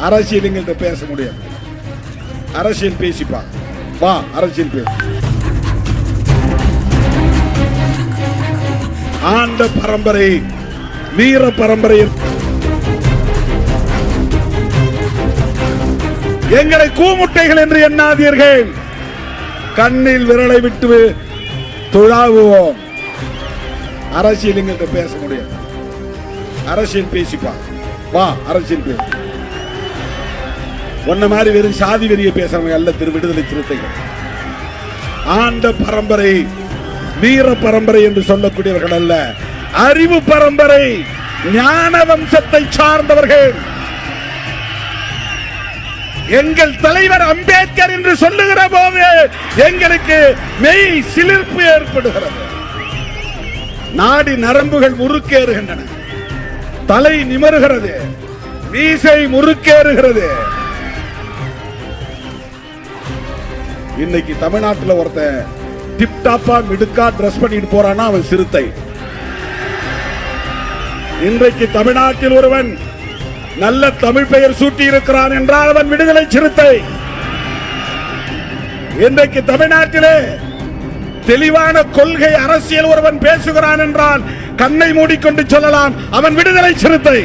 அரசியல் எங்கள்கிட்ட பேச முடியாது. அரசியல் பேசிப்பா, வா அரசியல் பேச. ஆண்ட பரம்பரை, வீர பரம்பரை, எங்களை கூமுட்டைகள் என்று எண்ணாதீர்கள். கண்ணில் விரலை விட்டு துழாவுவோம். அரசியல் எங்கள்கிட்ட பேச முடியாது. அரசியல் பேசிப்பா, வா அரசியல் பேச. ஒன்ன மாதிரி வெறும் சாதி வெறிய பேசுறவங்க அல்ல திரு விடுதலை சிறுத்தைகள். ஆண்ட பரம்பரை, வீர பரம்பரை என்று சொல்லக்கூடியவர்கள் அல்ல, அறிவு பரம்பரை, ஞான வம்சத்தை சார்ந்தவர்கள். எங்கள் தலைவர் அம்பேத்கர் என்று சொல்லுகிற போது எங்களுக்கு மெய் சிலிர்ப்பு ஏற்படுகிறது. நாடி நரம்புகள் முறுக்கேறுகின்றன, தலை நிமருகிறது, மீசை முறுக்கேறுகிறது. இன்னைக்கு தமிழ்நாட்டில் ஒருத்தன் டிப்டாப்பா மிடுக்கா டிரஸ் பண்ணிட்டு போறானா அவன் சிறுத்தை. இன்றைக்கு தமிழ்நாட்டில் ஒருவன் நல்ல தமிழ் பெயர் சூட்டி இருக்கிறான் என்றால் அவன் விடுதலை சிறுத்தை. இன்றைக்கு தமிழ்நாட்டிலே தெளிவான கொள்கை அரசியல் ஒருவன் பேசுகிறான் என்றால் கண்ணை மூடிக்கொண்டு சொல்லலாம் அவன் விடுதலை சிறுத்தை.